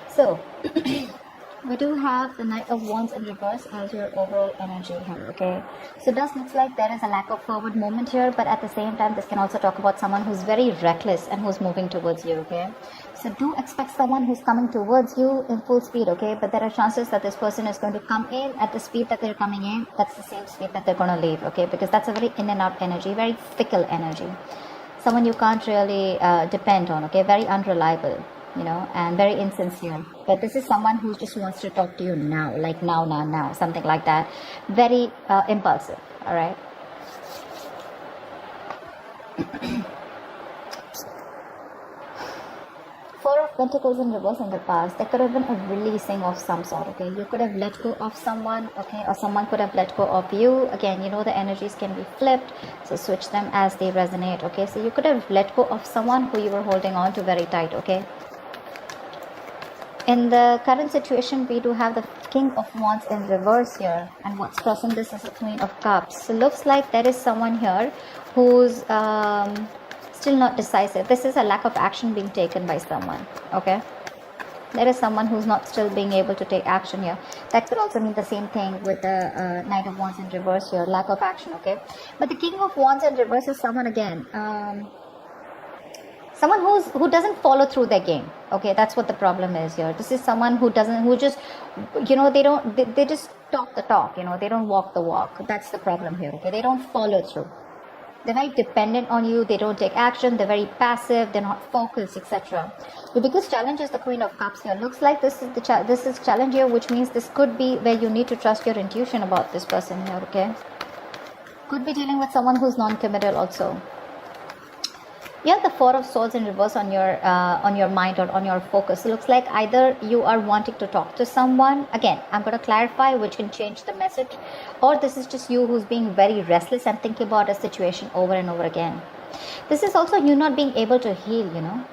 So, we do have the Knight of Wands in reverse as your overall energy here, okay? So it does look like there is a lack of forward movement here, but at the same time, this can also talk about someone who's very reckless and who's moving towards you, okay? So do expect someone who's coming towards you in full speed, okay? But there are chances that this person is going to come in at the speed that they're coming in. That's the same speed that they're going to leave, okay? Because that's a very in and out energy, very fickle energy. Someone you can't really depend on, okay? Very unreliable, you know, and very insincere. But this is someone who just wants to talk to you now, like now, something like that. Very impulsive, all right? Four of Pentacles in reverse in the past. There could have been a releasing of some sort, okay? You could have let go of someone, okay? Or someone could have let go of you. Again, you know, the energies can be flipped, so switch them as they resonate, okay? So you could have let go of someone who you were holding on to very tight, okay? In the current situation, we do have the King of Wands in reverse here. And what's crossing this is the Queen of Cups. So looks like there is someone here who's still not decisive. This is a lack of action being taken by someone, okay? There is someone who's not still being able to take action here. That could also mean the same thing with the Knight of Wands in reverse here. Lack of action, okay? But the King of Wands in reverse is someone, again, someone who doesn't follow through their game, okay? That's what the problem is here. This is someone who just, you know, they just talk the talk, you know, they don't walk the walk. That's the problem here, okay? They don't follow through. They're very dependent on you. They don't take action. They're very passive. They're not focused, etc. The biggest challenge is the Queen of Cups here. Looks like this is challenge here, which means this could be where you need to trust your intuition about this person here, okay? Could be dealing with someone who's non-committal also. You have the Four of Swords in reverse on your mind or on your focus. It looks like either you are wanting to talk to someone. Again, I'm going to clarify, which can change the message. Or this is just you who's being very restless and thinking about a situation over and over again. This is also you not being able to heal, you know.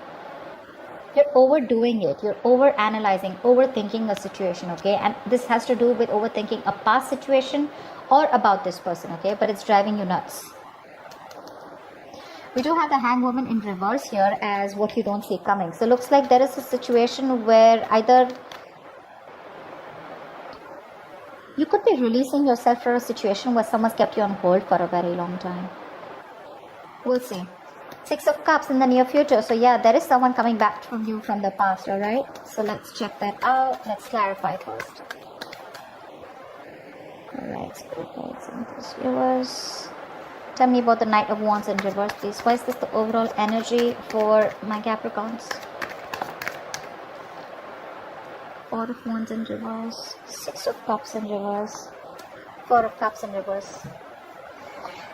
You're overdoing it. You're over-analyzing, overthinking a situation, okay? And this has to do with overthinking a past situation or about this person, okay? But it's driving you nuts. We do have the Hangwoman in reverse here as what you don't see coming. So looks like there is a situation where either you could be releasing yourself from a situation where someone's kept you on hold for a very long time. We'll see. Six of Cups in the near future. So yeah, there is someone coming back from you from the past, alright? So let's check that out. Let's clarify first. Alright, so viewers. Tell me about the Knight of Wands in reverse, please. Why is this the overall energy for my Capricorns? Four of Wands in reverse. Six of Cups in reverse. Four of Cups in reverse.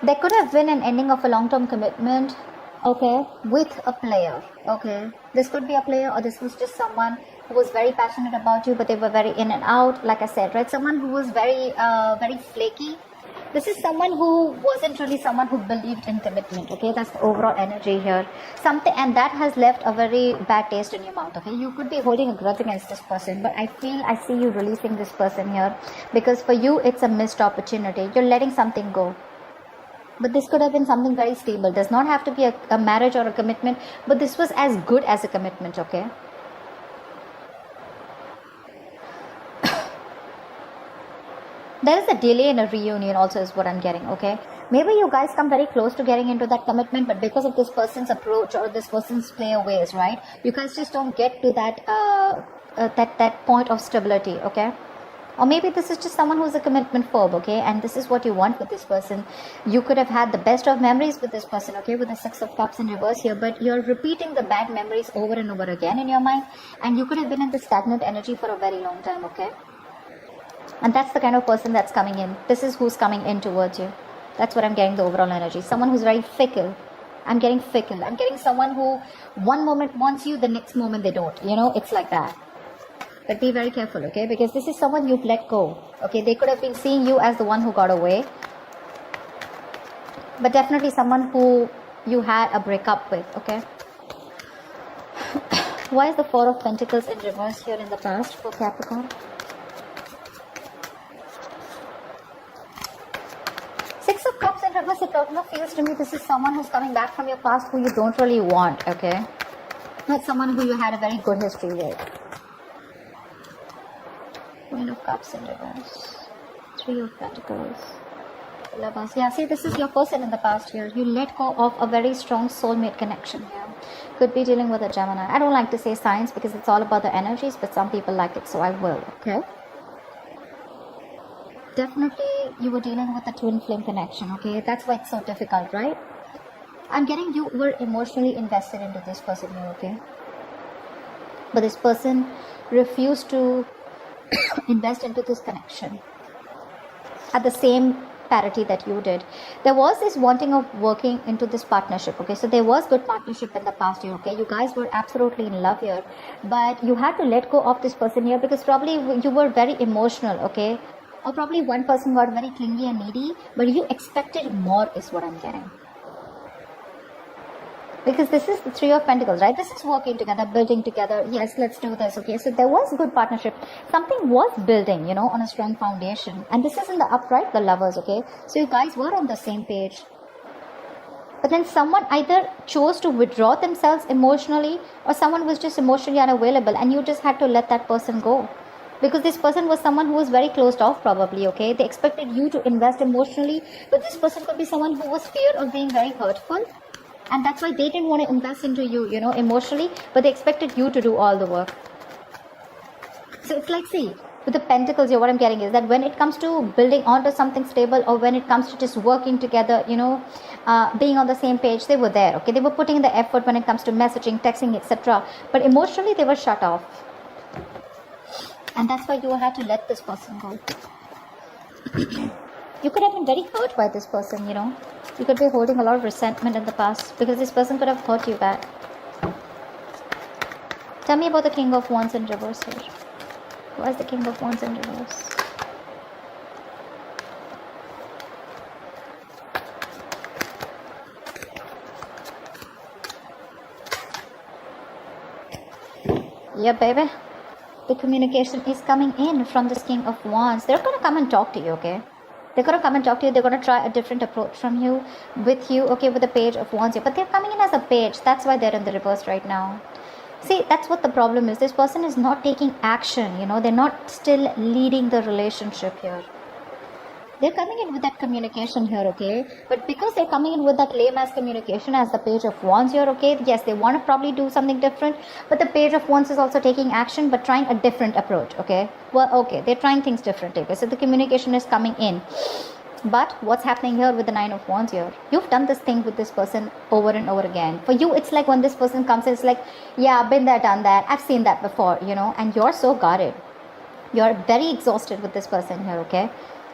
There could have been an ending of a long-term commitment, okay, with a player, okay. This could be a player, or this was just someone who was very passionate about you, but they were very in and out, like I said, right? Someone who was very flaky. This is someone who wasn't really someone who believed in commitment, okay? That's the overall energy here. And that has left a very bad taste in your mouth, okay? You could be holding a grudge against this person, but I see you releasing this person here because for you, it's a missed opportunity. You're letting something go. But this could have been something very stable. Does not have to be a marriage or a commitment, but this was as good as a commitment, okay? There is a delay in a reunion also is what I'm getting, okay? Maybe you guys come very close to getting into that commitment, but because of this person's approach or this person's play ways, right? You guys just don't get to that that point of stability, okay? Or maybe this is just someone who's a commitment phobe, okay? And this is what you want with this person. You could have had the best of memories with this person, okay? With the Six of Cups in reverse here, but you're repeating the bad memories over and over again in your mind. And you could have been in this stagnant energy for a very long time, okay? And that's the kind of person that's coming in. This is who's coming in towards you. That's what I'm getting, the overall energy. Someone who's very fickle. I'm getting fickle. I'm getting someone who one moment wants you, the next moment they don't. You know, it's like that. But be very careful, okay? Because this is someone you've let go. Okay, they could have been seeing you as the one who got away. But definitely someone who you had a breakup with, okay? Why is the Four of Pentacles in reverse here in the past for Capricorn? Six of Cups in reverse, it totally feels to me this is someone who's coming back from your past who you don't really want, okay? Not someone who you had a very good history with. Cups in reverse. Three of Pentacles. Lovers. Yeah, see, this is your person in the past here. You let go of a very strong soulmate connection here. Could be dealing with a Gemini. I don't like to say signs because it's all about the energies, but some people like it, so I will. Okay. Definitely you were dealing with a twin flame connection. Okay, that's why it's so difficult, right? I'm getting you were emotionally invested into this person here. Okay, but this person refused to invest into this connection at the same parity that you did. There was this wanting of working into this partnership. Okay, so there was good partnership in the past year. Okay, you guys were absolutely in love here, but you had to let go of this person here because probably you were very emotional. Okay, or probably one person got very clingy and needy, but you expected more is what I'm getting. Because this is the Three of Pentacles, right? This is working together, building together. Yes, let's do this. Okay, so there was good partnership. Something was building, you know, on a strong foundation. And this is in the upright, the Lovers. Okay, so you guys were on the same page. But then someone either chose to withdraw themselves emotionally, or someone was just emotionally unavailable, and you just had to let that person go. Because this person was someone who was very closed off probably. Okay, they expected you to invest emotionally, but this person could be someone who was fear of being very hurtful. And that's why they didn't want to invest into you, you know, emotionally, but they expected you to do all the work. So it's like, see, with the Pentacles here, what I'm getting is that when it comes to building onto something stable, or when it comes to just working together, you know, being on the same page, they were there. Okay, they were putting in the effort when it comes to messaging, texting, etc. But emotionally, they were shut off. And that's why you had to let this person go. You could have been very hurt by this person, you know. You could be holding a lot of resentment in the past because this person could have hurt you back. Tell me about the King of Wands in reverse here. Why is the King of Wands in reverse? Yeah, baby. The communication is coming in from this King of Wands. They're going to come and talk to you, okay? They're going to come and talk to you. They're going to try a different approach from you, with you, okay, with the Page of Wands here. But they're coming in as a page. That's why they're in the reverse right now. See, that's what the problem is. This person is not taking action, you know. They're not still leading the relationship here. They're coming in with that communication here, okay? But because they're coming in with that lame-ass communication as the Page of Wands here, okay? Yes, they want to probably do something different, but the Page of Wands is also taking action, but trying a different approach, okay? Well, okay, they're trying things differently, okay? So the communication is coming in. But what's happening here with the Nine of Wands here? You've done this thing with this person over and over again. For you, it's like when this person comes, it's like, yeah, I've been there, done that. I've seen that before, you know? And you're so guarded. You're very exhausted with this person here, okay?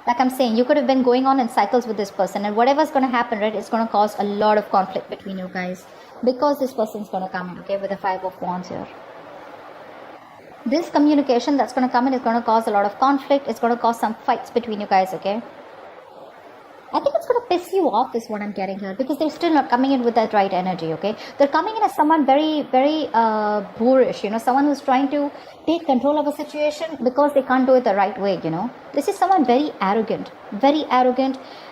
Like I'm saying, you could have been going on in cycles with this person, and whatever's going to happen, right, it's going to cause a lot of conflict between you guys, because this person's going to come in, okay, with the Five of Wands here. This communication that's going to come in is going to cause a lot of conflict. It's going to cause some fights between you guys, okay? I think it's going to piss you off is what I'm getting here, because they're still not coming in with that right energy, okay? They're coming in as someone very, very boorish, you know, someone who's trying to take control of a situation because they can't do it the right way, you know? This is someone very arrogant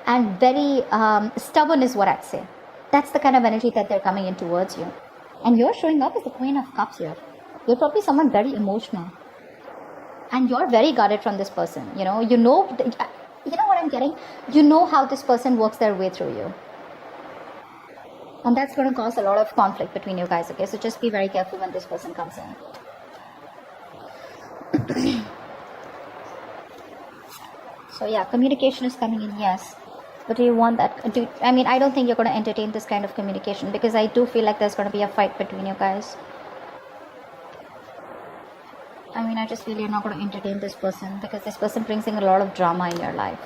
and very stubborn is what I'd say. That's the kind of energy that they're coming in towards you. And you're showing up as the Queen of Cups here. You're probably someone very emotional. And you're very guarded from this person, you know? You know what I'm getting? You know how this person works their way through you. And that's going to cause a lot of conflict between you guys, okay? So just be very careful when this person comes in. So yeah, communication is coming in, yes. But do you want that? I mean, I don't think you're going to entertain this kind of communication, because I do feel like there's going to be a fight between you guys. I mean, I just feel you're not going to entertain this person, because this person brings in a lot of drama in your life.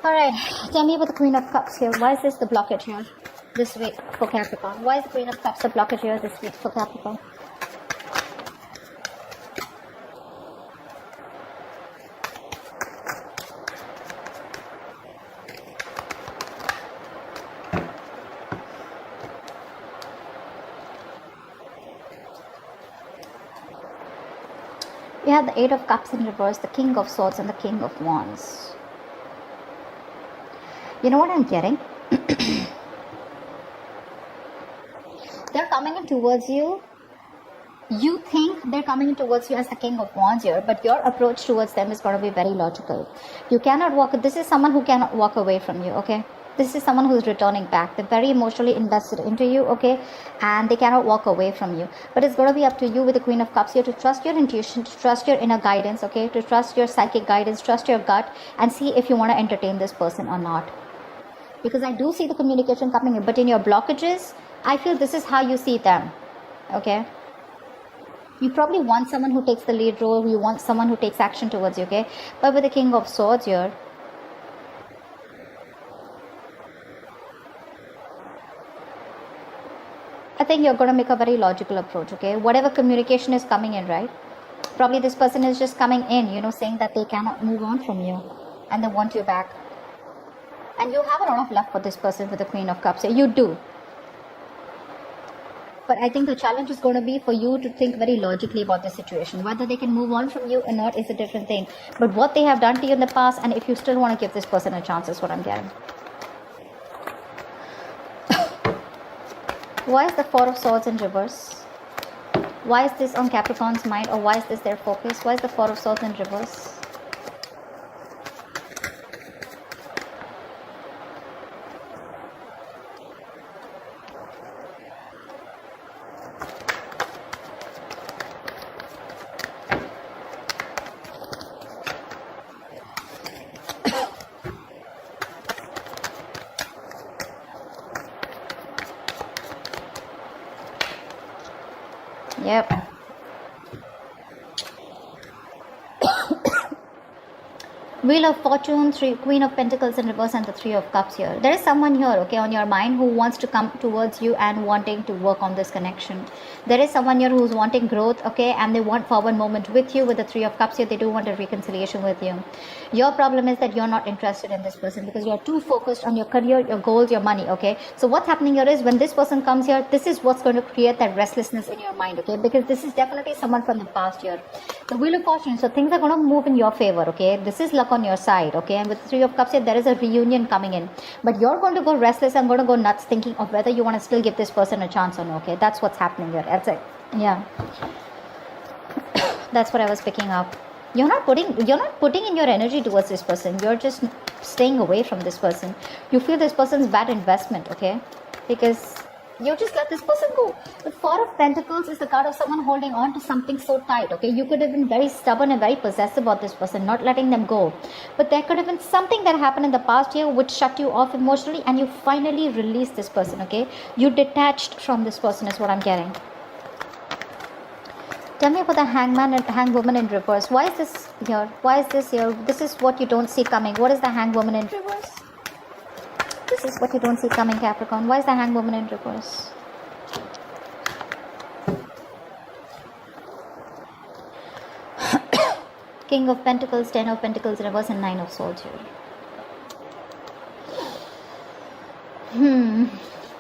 Alright, tell me about the Queen of Cups here. Why is this the blockage here this week for Capricorn? Why is the Queen of Cups the blockage here this week for Capricorn? We have the Eight of Cups in reverse, the King of Swords, and the King of Wands. You know what I'm getting? They're coming in towards you You think they're coming towards you as the King of Wands here, but your approach towards them is going to be very logical. You cannot walk, this is someone who cannot walk away from you, okay? This is someone who's returning back. They're very emotionally invested into you, okay? And they cannot walk away from you. But it's going to be up to you with the Queen of Cups here to trust your intuition, to trust your inner guidance, okay? To trust your psychic guidance, trust your gut, and see if you want to entertain this person or not. Because I do see the communication coming in, but in your blockages, I feel this is how you see them, okay? You probably want someone who takes the lead role, you want someone who takes action towards you, okay? But with the King of Swords here, I think you're going to make a very logical approach, okay? Whatever communication is coming in, right? Probably this person is just coming in, you know, saying that they cannot move on from you and they want you back. And you have a lot of love for this person with the Queen of Cups here. You do. But I think the challenge is going to be for you to think very logically about the situation. Whether they can move on from you or not is a different thing. But what they have done to you in the past, and if you still want to give this person a chance, is what I'm getting. Why is the Four of Swords in reverse? Why is this on Capricorn's mind, or why is this their focus? Why is the Four of Swords in reverse? Yep. Wheel of Fortune, Queen of Pentacles in reverse, and the Three of Cups here. There is someone here, okay, on your mind who wants to come towards you and wanting to work on this connection. There is someone here who's wanting growth, okay, and they want forward movement with you with the Three of Cups here. They do want a reconciliation with you. Your problem is that you're not interested in this person because you're too focused on your career, your goals, your money, okay. So what's happening here is when this person comes here, this is what's going to create that restlessness in your mind, okay, because this is definitely someone from the past here. The Wheel of Fortune, so things are going to move in your favor, okay. This is luck on your side, okay, and with the Three of Cups here, there is a reunion coming in, but you're going to go restless and going to go nuts thinking of whether you want to still give this person a chance or not, okay. That's what's happening here. That's it. Yeah. That's what I was picking up. You're not putting in your energy towards this person. You're just staying away from this person. You feel this person's bad investment, okay, because you just let this person go. The Four of Pentacles is the card of someone holding on to something so tight, okay. You could have been very stubborn and very possessive about this person, not letting them go, but there could have been something that happened in the past year which shut you off emotionally, and you finally released this person, okay. You detached from this person is what I'm getting. Tell me about the Hangman and Hangwoman in reverse. Why is this here? Why is this here? This is what you don't see coming. What is the Hangwoman in reverse? This is what you don't see coming, Capricorn. Why is the Hangwoman in reverse? King of Pentacles, Ten of Pentacles in reverse, and Nine of Swords here.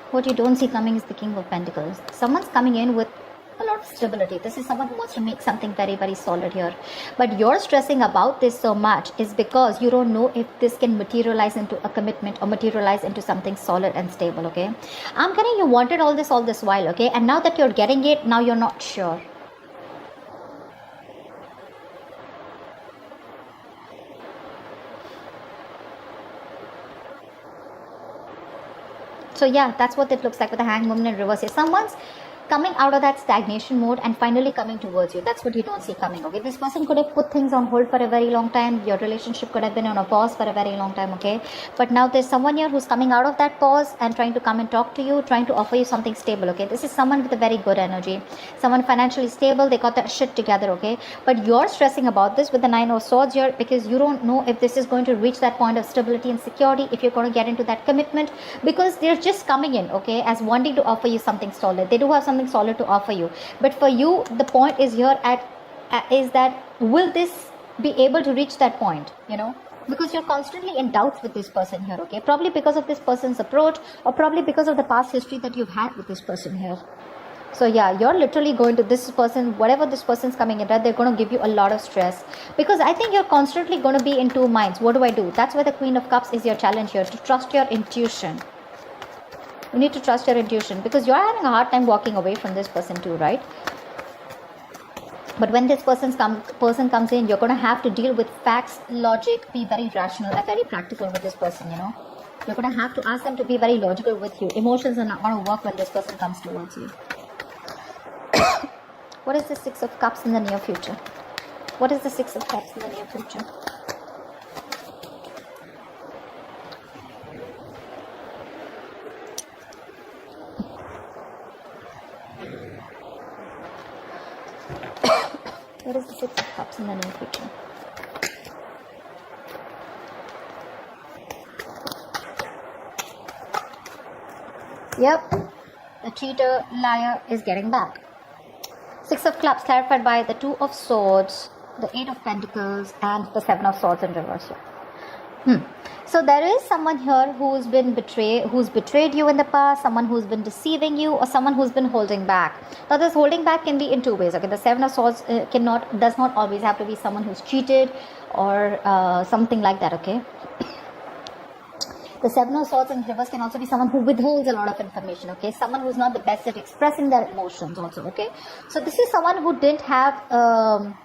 What you don't see coming is the King of Pentacles. Someone's coming in with a lot of stability. This is someone who wants to make something very, very solid here. But you're stressing about this so much is because you don't know if this can materialize into a commitment or materialize into something solid and stable, okay? I'm getting you wanted all this while, okay? And now that you're getting it, now you're not sure. So yeah, that's what it looks like with the Hangwoman in reverse. Someone's coming out of that stagnation mode and finally coming towards you. That's what you don't see coming, okay? This person could have put things on hold for a very long time. Your relationship could have been on a pause for a very long time, okay? But now there's someone here who's coming out of that pause and trying to come and talk to you, trying to offer you something stable, okay? This is someone with a very good energy. Someone financially stable. They got that shit together, okay? But you're stressing about this with the Nine of Swords here because you don't know if this is going to reach that point of stability and security, if you're going to get into that commitment, because they're just coming in, okay, as wanting to offer you something solid. They do have something solid to offer you, but for you the point is here is that will this be able to reach that point, you know, because you're constantly in doubts with this person here, okay, probably because of this person's approach or probably because of the past history that you've had with this person here. So yeah, you're literally going to this person, whatever this person's coming in, right, they're going to give you a lot of stress because I think you're constantly going to be in two minds. What do I do? That's why the Queen of Cups is your challenge here, to trust your intuition. You need to trust your intuition because you're having a hard time walking away from this person too, right? But when this person comes in, you're going to have to deal with facts, logic, be very rational and very practical with this person, you know. You're going to have to ask them to be very logical with you. Emotions are not going to work when this person comes towards you. What is the Six of Cups in the near future? What is the Six of Cups in the near future? What is the Six of Cups in the near future? Yep, the cheater, liar is getting back. Six of Clubs clarified by the Two of Swords, the Eight of Pentacles, and the Seven of Swords in reverse. So there is someone here who's betrayed you in the past, someone who's been deceiving you, or someone who's been holding back. Now this holding back can be in two ways. Okay, the Seven of Swords does not always have to be someone who's cheated or something like that. Okay. The Seven of Swords in reverse can also be someone who withholds a lot of information, okay? Someone who's not the best at expressing their emotions also, okay? So this is someone who didn't have the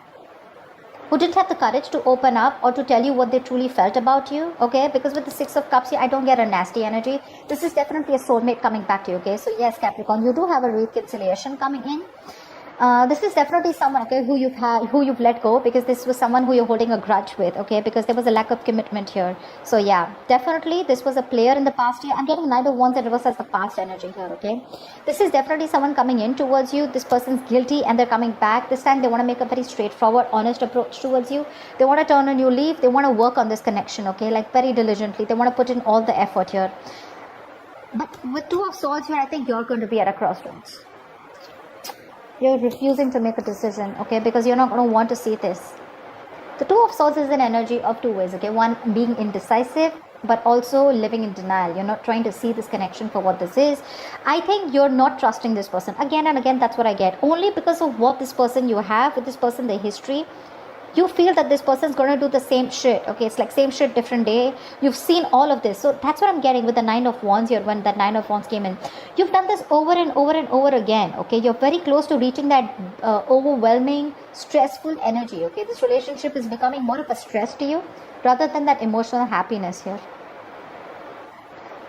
courage to open up or to tell you what they truly felt about you, okay? Because with the Six of Cups here, I don't get a nasty energy. This is definitely a soulmate coming back to you, okay? So yes, Capricorn, you do have a reconciliation coming in. This is definitely someone, okay, who you've let go, because this was someone who you're holding a grudge with, okay, because there was a lack of commitment here. So yeah, definitely this was a player in the past year. I'm getting Knight of Wands and reverse as the past energy here, okay. This is definitely someone coming in towards you. This person's guilty and they're coming back. This time they want to make a very straightforward, honest approach towards you. They want to turn a new leaf. They want to work on this connection, okay, like very diligently. They want to put in all the effort here. But with Two of Swords here, I think you're going to be at a crossroads. You're refusing to make a decision, okay, because you're not going to want to see this. The Two of Swords is an energy of two ways, okay. One, being indecisive, but also living in denial. You're not trying to see this connection for what this is. I think you're not trusting this person. Again and again, that's what I get. Only because of what this person you have with this person, the history, you feel that this person is going to do the same shit, okay. It's like same shit, different day. You've seen all of this. So that's what I'm getting with the Nine of Wands here. When that Nine of Wands came in, you've done this over and over and over again, okay. You're very close to reaching that overwhelming, stressful energy, okay. This relationship is becoming more of a stress to you rather than that emotional happiness here.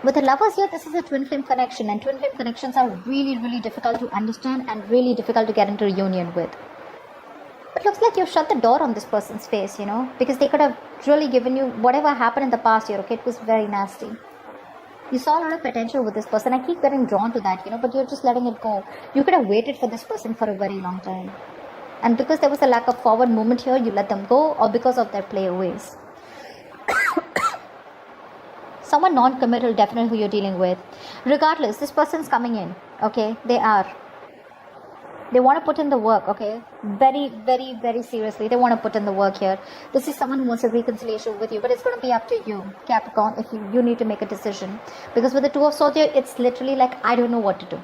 With the Lovers here, this is a twin flame connection, and twin flame connections are really, really difficult to understand and really difficult to get into union with. It looks like you've shut the door on this person's face, you know, because they could have really given you whatever happened in the past year, okay. It was very nasty. You saw a lot of potential with this person. I keep getting drawn to that, you know, but you're just letting it go. You could have waited for this person for a very long time. And because there was a lack of forward movement here, you let them go, or because of their player ways. Someone non-committal, definitely who you're dealing with. Regardless, this person's coming in, okay. They want to put in the work, okay. Very, very, very seriously. They want to put in the work here. This is someone who wants a reconciliation with you, but it's going to be up to you, Capricorn, if you need to make a decision. Because with the Two of Swords here, it's literally like, I don't know what to do.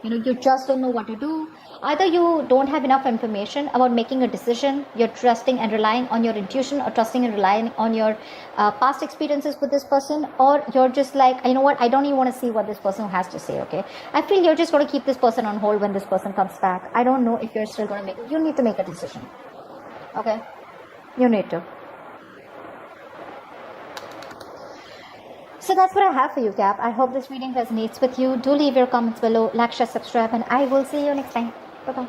You know, you just don't know what to do. Either you don't have enough information about making a decision, you're trusting and relying on your intuition, or trusting and relying on your past experiences with this person, or you're just like, you know what, I don't even want to see what this person has to say, okay. I feel you're just going to keep this person on hold when this person comes back. I don't know if you're still going to you need to make a decision, okay. You need to. So that's what I have for you, Cap. I hope this reading resonates with you. Do leave your comments below, like, share, subscribe, and I will see you next time. Bye-bye.